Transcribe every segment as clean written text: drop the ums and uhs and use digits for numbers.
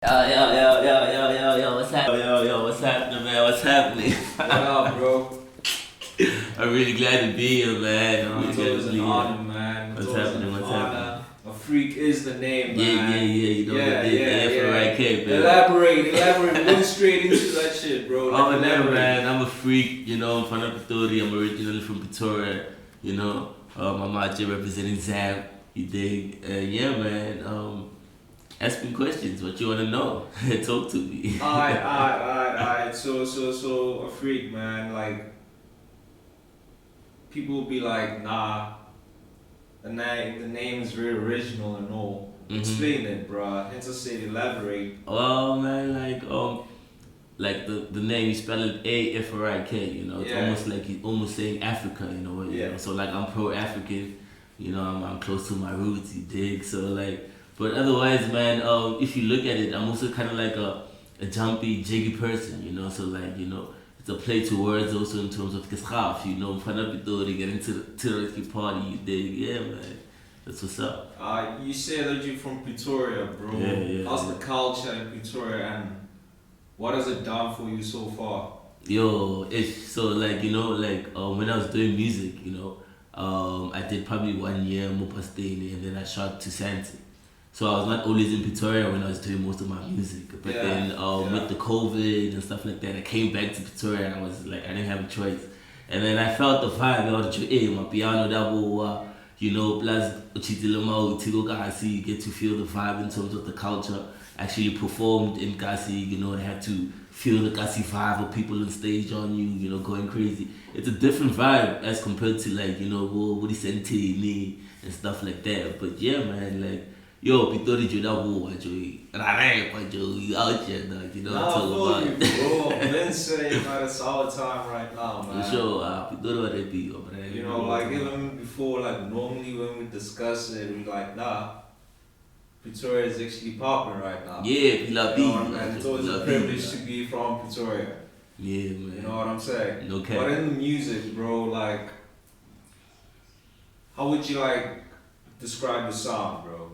What's happening? What's happening, man? What's happening? What up, bro? I'm really glad to be here, man. I'm It's really glad always to an be here. honor, man. What's happening? What's happening? Afrik is the name, Yeah, man. you know what it is. For the right kid, baby. Elaborate. Go straight into that shit, bro. Oh, never, man. I'm a freak, you know, I'm from Pretoria. I'm originally from Pretoria, you know. I'm out here representing Zam, you dig? Yeah, man. Ask me questions. What you want to know? Talk to me. Alright. So, Afrik, man. Like, people will be like, nah, the name is very original and all. Explain it, bro. Interstate, elaborate. Oh, man, like the name, you spell it Afrik, you know. It's almost like you're almost saying Africa, you know. You know? So like I'm pro-African, you know. I'm close to my roots, you dig. So like, but otherwise, man, if you look at it, I'm also kind of like a jumpy, jiggy person, you know. So like, you know, it's a play to words also in terms of kiskhaf, you know. To get into the party, you dig. Yeah, man. That's what's up. You said that you're from Pretoria, bro. How's the culture in Pretoria and what has it done for you so far? Yo, so like, you know, like when I was doing music, you know, I did probably 1 year Mopastene and then I shot to Santa. So I was not always in Pretoria when I was doing most of my music. But then with the COVID and stuff like that, I came back to Pretoria and I was like, I didn't have a choice. And then I felt the vibe, my piano double, you know, plus you get to feel the vibe in terms of the culture. Actually performed in Kasi, you know, I had to feel the Kasi vibe of people on stage on you, you know, going crazy. It's a different vibe as compared to like, you know, Woody Sente and stuff like that. But yeah, man, like, yo, Pitori Juda Joey, you out here, dog, you know what I'm talking about. Bro, I've been saying that it's our time right now, man. For sure, Pitori what they be, man. You know, like even before, like normally when we discuss it, we like, nah, Pretoria is actually popping right now. Yeah, and it's always a privilege to be from Pretoria. Yeah, man. You know what I'm saying? Okay. But in the music, bro, like, how would you like describe your sound, bro?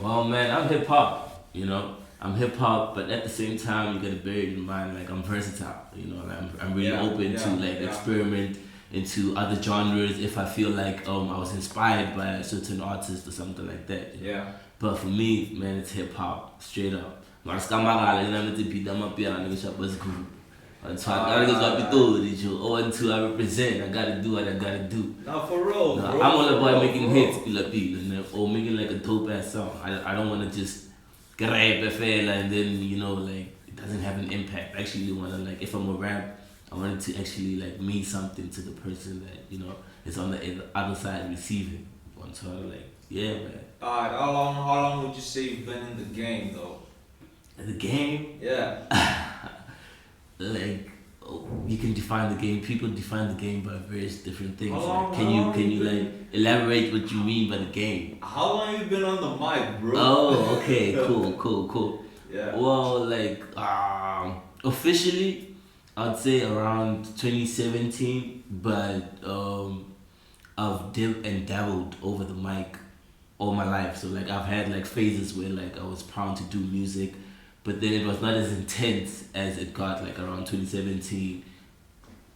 Well, man, I'm hip hop. You know, I'm hip hop, but at the same time, you gotta bear it in mind, like I'm versatile. You know, like, I'm really open to like experiment into other genres if I feel like I was inspired by a certain artist or something like that. Yeah. But for me, man, it's hip hop, straight up. I gotta do what I gotta do. Now for real, bro. I'm all about making hits, or making like a dope ass song. I don't wanna just grab a fella and then, you know, like it doesn't have an impact. I actually wanna, like, if I'm a rap, I want it to actually like mean something to the person that, you know, is on the other side receiving. So like, yeah, man. Alright, how long would you say you've been in the game though? In the game? Yeah. Like, you can define the game. People define the game by various different things. Can you like elaborate what you mean by the game? How long have you been on the mic, bro? Oh, okay, cool. Yeah. Well, like officially, I'd say around 2017, but I've dipped and dabbled over the mic all my life. So like I've had like phases where like I was proud to do music, but then it was not as intense as it got like around 2017,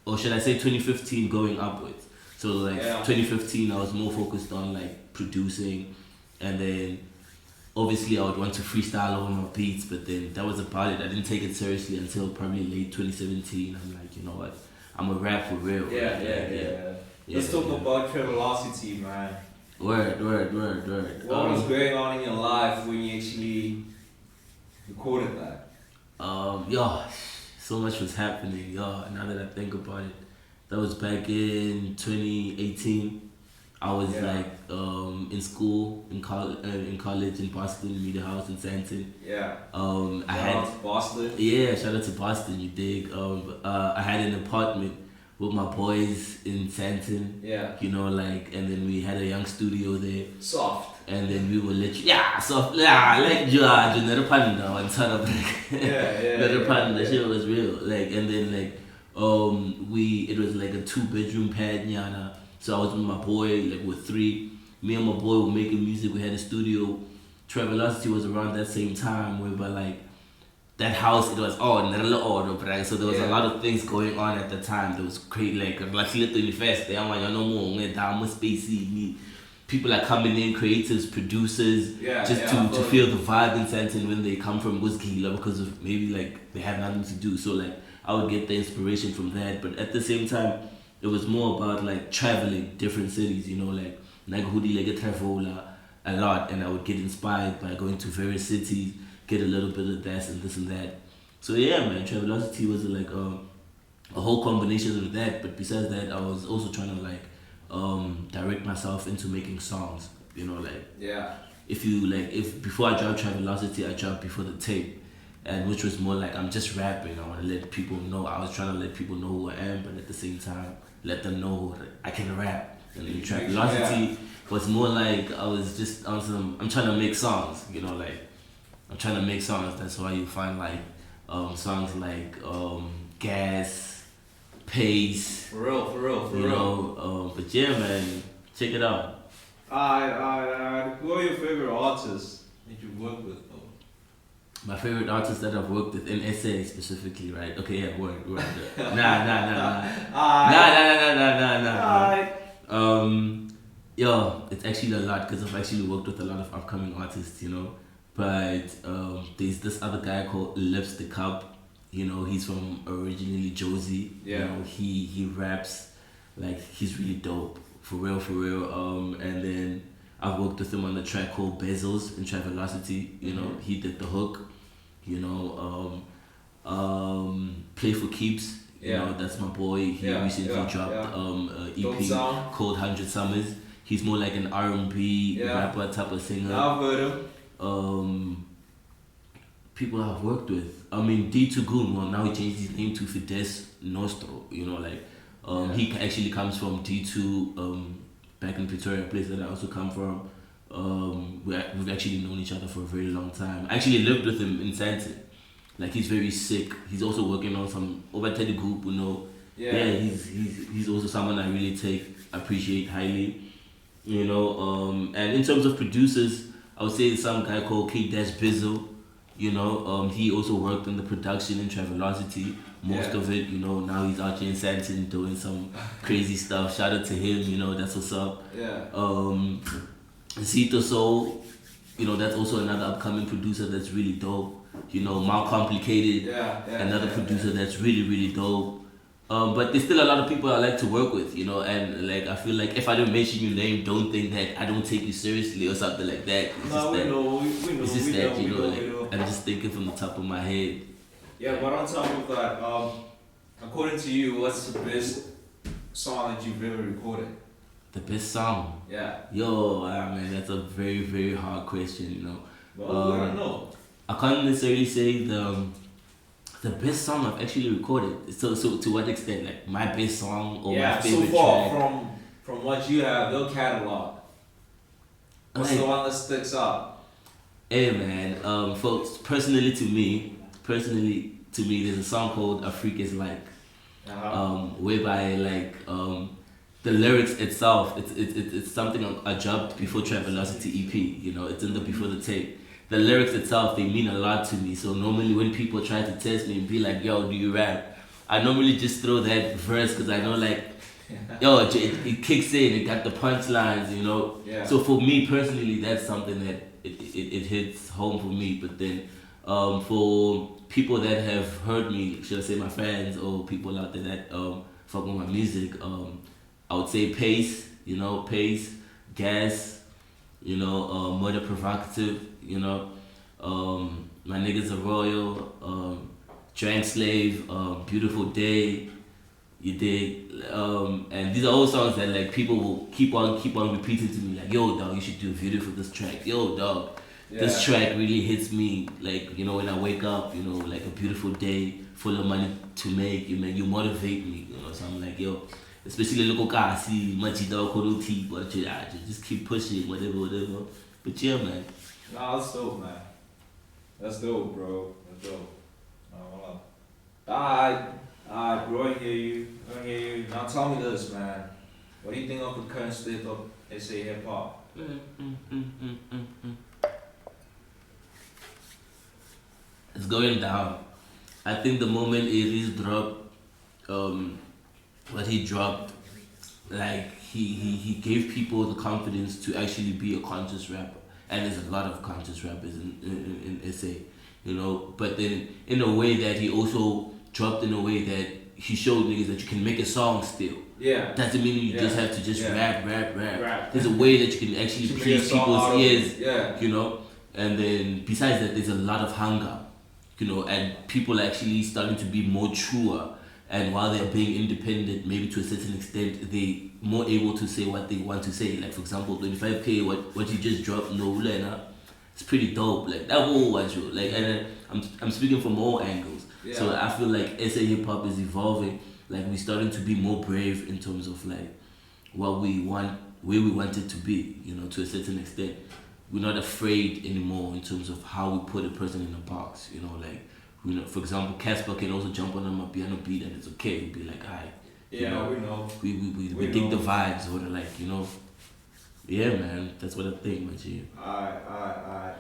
or should I say 2015 going upwards. So like 2015 I was more focused on like producing, and then obviously I would want to freestyle over my beats, but then that was about it. I didn't take it seriously until probably late 2017. I'm like, you know what, I'm a rap for real. Yeah. Let's talk about Travelocity, man. Word. What was going on in your life when you actually recorded that? So much was happening, now that I think about it. That was back in 2018. I was like in school, in college in Boston, Media House in Santon. Yeah. I had Boston. Yeah, shout out to Boston, you dig. I had an apartment with my boys in Santon. Yeah. You know, like, and then we had a young studio there. Soft. And then we were literally, like Jonathan Panda on top of like, Panda, shit was real. Like, and then like, it was like a 2-bedroom pad, nyana. So I was with my boy, like with 3. Me and my boy were making music. We had a studio Travelocity was around that same time where like that house, it was right? So there was a lot of things going on at the time. There was great, like literally fast. People are coming in, creators, producers, to feel the vibe in Santon when they come from Gila because of maybe like they have nothing to do. So like I would get the inspiration from that. But at the same time, it was more about like traveling different cities, like Nagahudi like a traveler a lot, and I would get inspired by going to various cities, get a little bit of this and that. So yeah, man, Travelocity was like a whole combination of that. But besides that, I was also trying to like direct myself into making songs. If before I dropped Travelocity, I dropped Before the Tape, and which was more like I'm just rapping. I want to let people know. I was trying to let people know who I am, but at the same time, let them know that I can rap. And then Travelocity was more like I was just on some. I'm trying to make songs. I'm trying to make songs. That's why you find like songs like Gas, Pace. For real. But yeah, man, check it out. Alright. Who are your favorite artists that you've worked with, though? My favorite artists that I've worked with in SA specifically, right? Okay, yeah, word. Nah. Yo, it's actually a lot because I've actually worked with a lot of upcoming artists, But there's this other guy called Lipstick Cup. He's from originally Josie. He raps like he's really dope. For real. And then I've worked with him on the track called Bezos in Travelocity. He did the hook. Play for Keeps. That's my boy. He recently dropped an EP called 100 Summers. He's more like an R&B rapper type of singer. I've heard him. People I've worked with. D2Goon. Well, now he changed his name to Fides Nostro. He actually comes from D2. Back in Pretoria, a place that I also come from. We've actually known each other for a very long time. I actually lived with him in Santon. Like he's very sick. He's also working on some over Teddy group, he's also someone I really appreciate highly. And in terms of producers, I would say some guy called K-Bizzle. He also worked in the production in Travelocity. Most of it, now he's out here in Santon doing some crazy stuff. Shout out to him, that's what's up. Zito Soul, that's also another upcoming producer that's really dope. Mal Complicated, another producer that's really, really dope. But there's still a lot of people I like to work with, and like I feel like if I don't mention your name, don't think that I don't take you seriously or something like that. I'm just thinking from the top of my head. Yeah, but on top of that, according to you, what's the best song that you've ever recorded? The best song? Yeah. Yo, man, that's a very, very hard question, Well, I don't know. I can't necessarily say the best song I've actually recorded. So to what extent? Like my best song or my favorite so far track? from what you have, your catalog. What's the one that sticks out? Hey man, folks, personally to me, there's a song called Afrik is like, whereby like the lyrics itself, it's something I dropped before Travelocity EP. It's in the Before the Tape. The lyrics itself, they mean a lot to me. So normally when people try to test me and be like, yo, do you rap? I normally just throw that verse because I know like, yo, it kicks in, it got the punchlines, So for me personally, that's something that it hits home for me. But then for people that have heard me, should I say my fans or people out there that fuck with my music, I would say Pace, Pace, Gas, Murder Provocative, my niggas are royal, Drank Slave, Beautiful Day, you dig, and these are all songs that like people will keep on repeating to me like, yo dog, you should do a video for this track, yo dog, this track really hits me, like when I wake up, like a beautiful day full of money to make, you motivate me, so I'm like, yo, especially local guys, see Machida Koruti, but just keep pushing, whatever. But yeah, man. Nah, that's dope, man. That's dope, bro. That's dope. Alright, bro, I hear you. Now tell me this, man. What do you think of the current state of SA hip hop? It's going down. I think the moment Aries dropped, what he dropped, like he gave people the confidence to actually be a conscious rapper. And there's a lot of conscious rappers in SA, you know. But then in a way that he also dropped in a way that he showed niggas that you can make a song still. Yeah. Doesn't mean you just have to just rap. Rap. There's a way that you can actually please people's ears, yeah. you know. And then besides that, there's a lot of hunger, you know, and people are actually starting to be more truer. And while they're being independent, maybe to a certain extent, they more able to say what they want to say. Like for example, 25K, what you just dropped, no Lena, it's pretty dope. Like that whole what you like, and I'm speaking from all angles. Yeah. So I feel like SA hip hop is evolving. Like we're starting to be more brave in terms of like what we want, where we want it to be. You know, to a certain extent, we're not afraid anymore in terms of how we put a person in a box. You know, like. You know, for example, Casper can also jump on my piano beat and it's okay. We'll be like, alright. Yeah, know, we know. We dig the vibes or like, you know. Yeah, man, that's what I think, my G. Alright.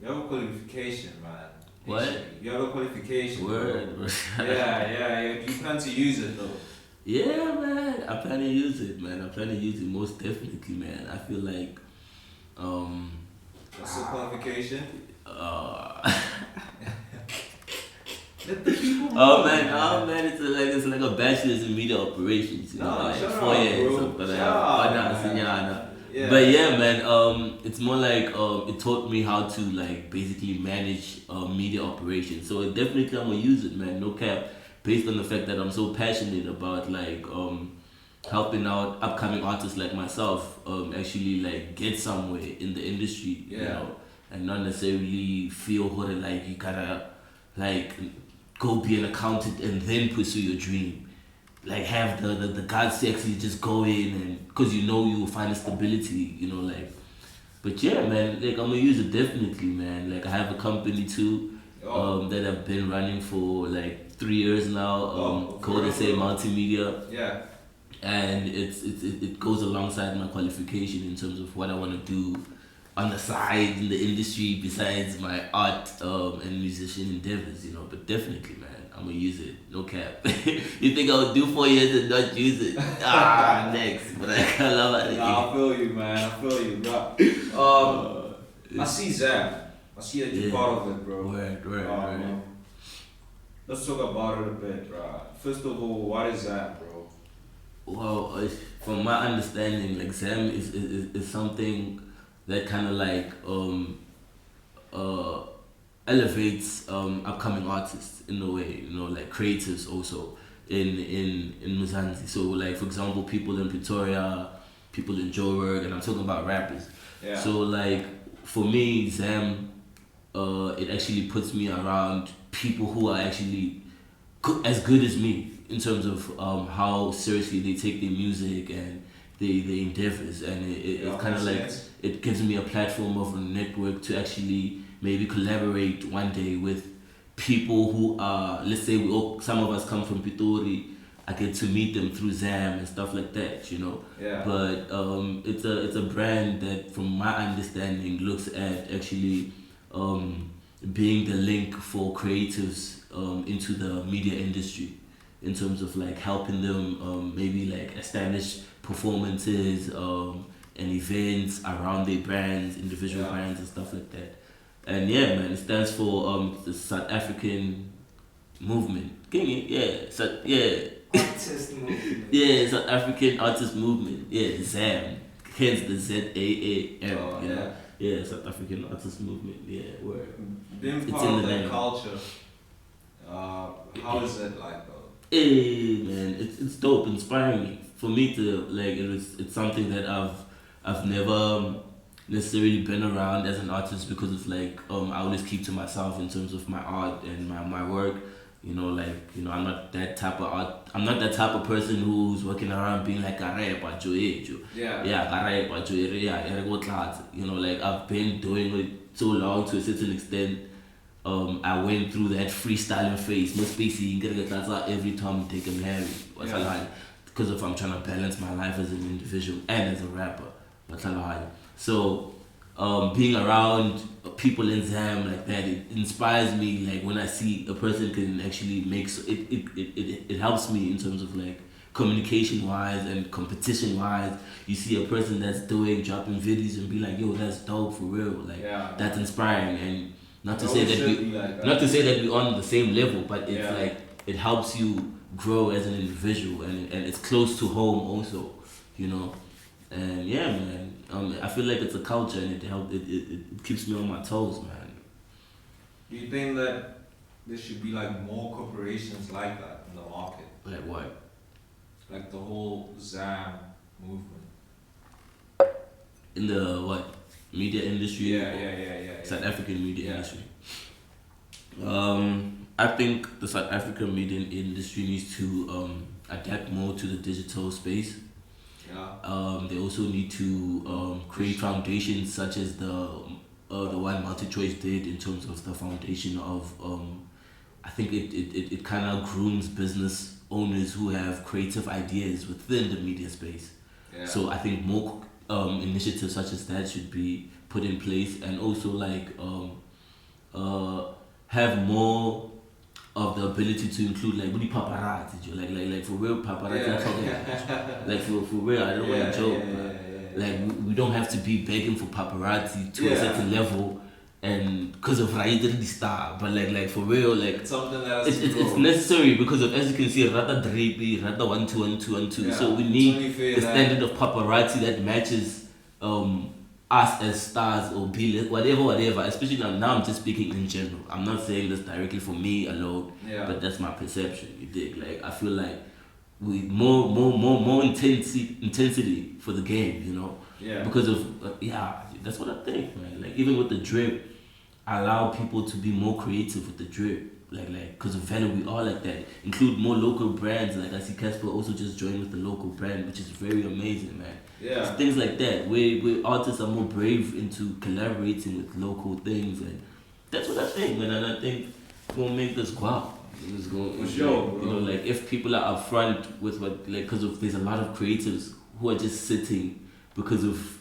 You have a qualification, man. What? You have a qualification. Word. Yeah. You plan to use it though. Yeah, man. I plan to use it, man. I plan to use it most definitely, man. I feel like, What's the qualification? Let the people oh man, it's like a bachelor's in media operations, you know, like 4 years. Yeah. But yeah, man, it's more like it taught me how to like basically manage media operations. So definitely I'm gonna use it, man, no cap, based on the fact that I'm so passionate about like helping out upcoming artists like myself actually like get somewhere in the industry, you know, and not necessarily feel like you gotta like go be an accountant and then pursue your dream. Like have the guts to actually just go in and because you know you will find a stability, you know, like. But yeah, man, like I'm gonna use it definitely, man. Like I have a company too, that I've been running for like 3 years now. Called SA Multimedia. Yeah. And it goes alongside my qualification in terms of what I want to do on the side in the industry besides my art and musician endeavors, you know. But definitely, man, I'm gonna use it, no cap. You think I would do 4 years and not use it? Next, but I can't love it. I feel you, man. I feel you, bro. I see Zam. I see that you're part of it, bro. Word. Let's talk about it a bit, bro. First of all, what is Zam, bro? Well, from my understanding, like Zam is something that kind of like elevates upcoming artists in a way, you know, like creatives also in Mzansi. So like for example, people in Pretoria, people in Joburg, and I'm talking about rappers. Yeah. So like for me, Zam, it actually puts me around people who are actually as good as me in terms of how seriously they take their music and their endeavors, and it kind of like it gives me a platform of a network to actually maybe collaborate one day with people who are, let's say some of us come from Pitori. I get to meet them through Zam and stuff like that, you know. Yeah. But it's a brand that, from my understanding, looks at actually being the link for creatives into the media industry, in terms of like helping them maybe like establish performances and events around their brands, individual brands and stuff like that. And yeah, man, it stands for the South African movement. Artist movement. Yeah, South African artist movement. Yeah, ZAM. Hence the ZAAM. Oh, you know? Yeah, South African artist movement. Yeah, word. Being part of that culture, how is it like though? Hey man, it's dope, inspiring me. For me to like it's something that I've never necessarily been around as an artist, because it's like I always keep to myself in terms of my art and my work. You know, like, you know, I'm not that type of art. I'm not that type of person who's walking around being like a rapper, you know, like I've been doing it so long to a certain extent. I went through that freestyling phase. Most basically, every time take a Harry, because of I'm trying to balance my life as an individual and as a rapper. So being around people in Zam like that, it inspires me. Like when I see a person can actually make it helps me in terms of like communication wise and competition wise. You see a person that's dropping videos and be like, yo, that's dope for real. Like that's inspiring. And not to say that not to say that we're on the same level, but it's like it helps you grow as an individual, and it's close to home also, you know. And yeah, man, I feel like it's a culture, and it keeps me on my toes, man. Do you think that there should be like more corporations like that in the market? Like what? Like the whole ZAM movement. In the what? Media industry? Yeah. South African media industry. I think the South African media industry needs to adapt more to the digital space. They also need to create foundations such as the one MultiChoice did in terms of the foundation of I think it kind of grooms business owners who have creative ideas within the media space. So I think more initiatives such as that should be put in place, and also like have more of the ability to include like really paparazzi, like for real paparazzi. I'm talking like for real. I don't want to joke. Like we don't have to be begging for paparazzi to a certain level, and because of the star, but like for real, like something else. It's necessary because of, as you can see, rather drapey, rather 1 2 1 2 1 2. So we need the standard of paparazzi that matches us as stars or B-list, whatever. Especially now I'm just speaking in general. I'm not saying this directly for me alone, but that's my perception. You dig? Like I feel like we more intensity for the game, you know. Because of that's what I think, man. Like even with the drip, I allow people to be more creative with the drip. Like because of value, we are like that. Include more local brands. Like I see Casper also just joined with the local brand, which is very amazing, man. It's things like that where artists are more brave into collaborating with local things, and that's what I think, man. And I think it's gonna make this go out. It's going, for sure, you know, like if people are upfront with what, like, because of there's a lot of creatives who are just sitting because of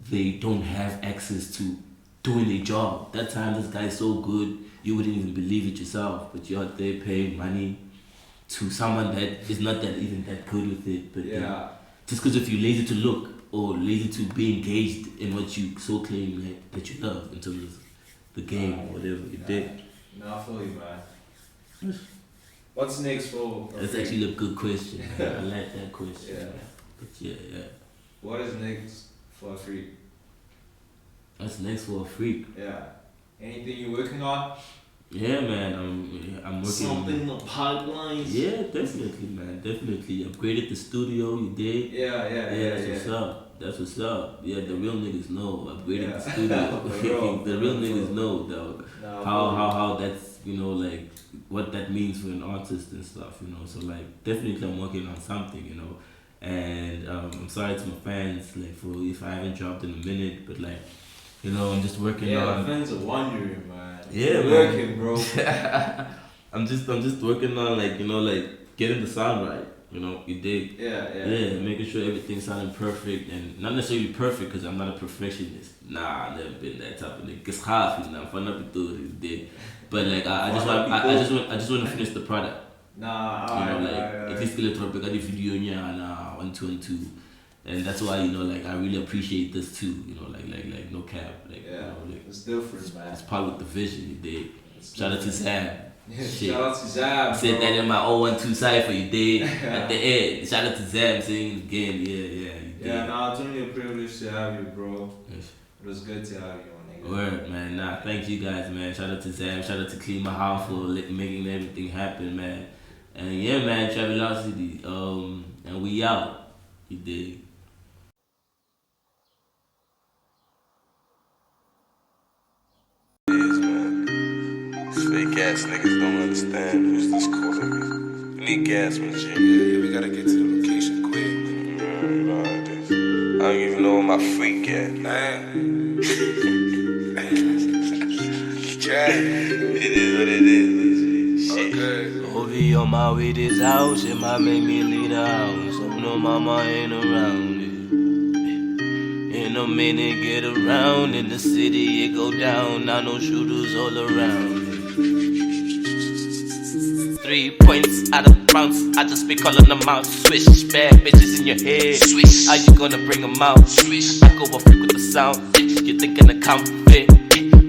they don't have access to doing their job. That time this guy's so good, you wouldn't even believe it yourself, but you're out there paying money to someone that is not that even that good with it. But just because if you're lazy to look or lazy to be engaged in what you so claim that you love in terms of the game or whatever you did. No, I feel you, man. What's next for That's actually a good question. I like that question. But yeah. What is next for Afrik? What's next for Afrik? Anything you're working on? Yeah, man. I'm working something in the pipelines. Yeah, definitely, man. Definitely upgraded the studio. You did. That's what's up. Yeah, the real niggas know. Upgraded the studio. The real niggas know, dog. How that's, you know, like what that means for an artist and stuff, you know. So like definitely I'm working on something, you know. And I'm sorry to my fans, like for if I haven't dropped in a minute, but like, you know, I'm just working on. My fans are wondering, man. Yeah, working, bro. I'm just working on, like, you know, like getting the sound right. You know, you dig. Yeah, making sure everything's sounding perfect, and not necessarily perfect because I'm not a perfectionist. Nah, I've never been that type of nigga. It's hard, you know. I'm fun up to do it, dig. But like, I just want to finish the product. You know, like at least get a video, 1 2 and 2. And that's why, you know, like I really appreciate this too, you know, like no cap, like, you know, like it's different, man. It's part of the vision, you dig. Shout out to Zam. Shout out to Zam. Said that in my 012 cipher, you dig. At the end, shout out to Zam saying it again, It's only a privilege to have you, bro. It was good to have you on, nigga. Word, man. Thank you guys, man. Shout out to Zam. Shout out to Clean My House for making everything happen, man. And yeah, man, Travelocity. And we out. You dig. Fake ass niggas don't understand who's this calling me. We need gas, man. Yeah, we gotta get to the location quick. You know how it is. I don't even know where my freak at. Man. It is what it is. Shit. Okay. Ovi on my way this house, it might make me leave the house. So no mama ain't around it. in a minute, get around. In the city, it go down. I know shooters all around. 3 points out of bounds, I just be calling them out. Swish, bad bitches in your head. Swish, how you gonna bring them out? Swish, I go Afrik with the sound. You thinking the counterfeit?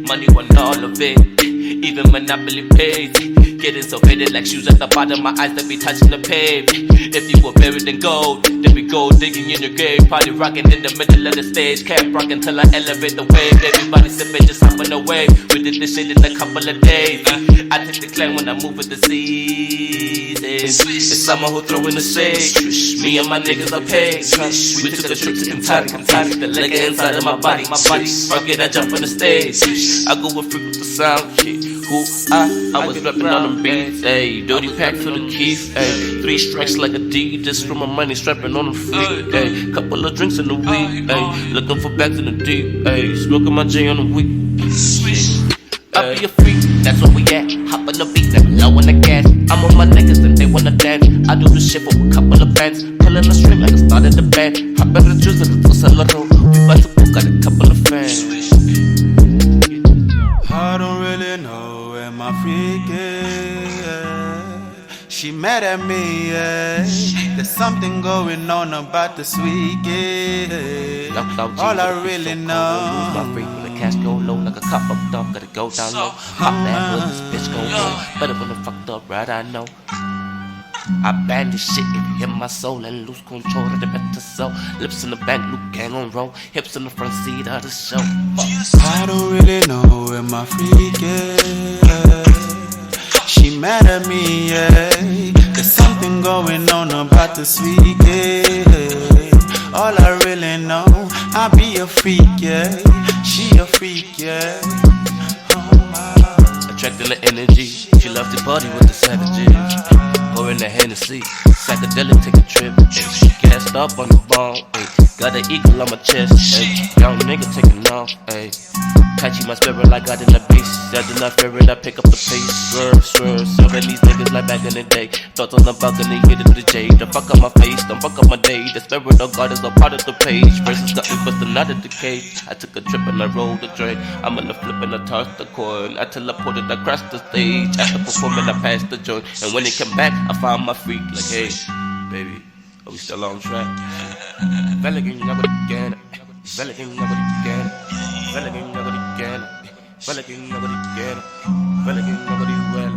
Money want all of it, even Monopoly pays. Getting so faded like shoes at the bottom, my eyes that be touching the pavement. If you were buried in gold, then we go digging in your grave. Party rocking in the middle of the stage. Camp rocking till I elevate the wave. Everybody sipping, just hopping away. We did this shit in a couple of days. I take the clan when I move with the seasons. It's someone who throwing the shade. Me and my niggas are paid. We took a trip to Kentucky. The liquor inside of my body. Fuck it, I jump on the stage. I go with freak with the sound. Who I was rapping on them beats, ayy. Dirty pack for the keys, ayy. 3 strikes like a D, just for my money, strapping on them feet, ayy. Couple of drinks in the week, ayy. Looking for bags in the deep, ayy. Smoking my J on the week. I be a freak, that's where we at. Hop on the beat, like low on the gas. I'm on my niggas and they wanna dance. I do this shit for a couple of bands. Pulling the string like I started the band. Hop in the juice and it's a little. We bout to book, got a couple of fans. I don't really know where my freak is. She mad at me, yeah. There's something going on about the sweet kid. All I really know. My freak when the cash go low like a cop up dog, gotta go down low. Pop that when this bitch go low. Better when I'm fucked up, right? I know. I ban this shit if you hit my soul and lose control of the better soul. Lips in the back, loop gang on roll. Hips in the front seat of the show. I don't really know where my freak is. She mad at me, yeah. There's something going on about the sweet kid. All I really know, I be a freak, yeah. She a freak, yeah. Attracting the energy, she loves to party with the savages. Pouring the Hennessy, psychedelic, take a trip. She gassed up on the bone, got an eagle on my chest. Young nigga taking off, catchy my spirit like God in the beast. I do not fear it, I pick up the pace. Swerve, serving these niggas like back in the day. Thoughts on the balcony, hit it to the J. Don't fuck up my face, don't fuck up my day. The spirit of God is a part of the page. Versus got me bustin' out of the cage. I took a trip and I rolled the drain. I'm in the flip and I tossed the coin. I teleported across the stage. After performing, I passed the joint. And when it came back, I found my freak like, hey, baby, are we still on track? Veligin, I would again. Veligin, I would again. Veligin, I would again. Veligin, I would again. Veligin, I would again.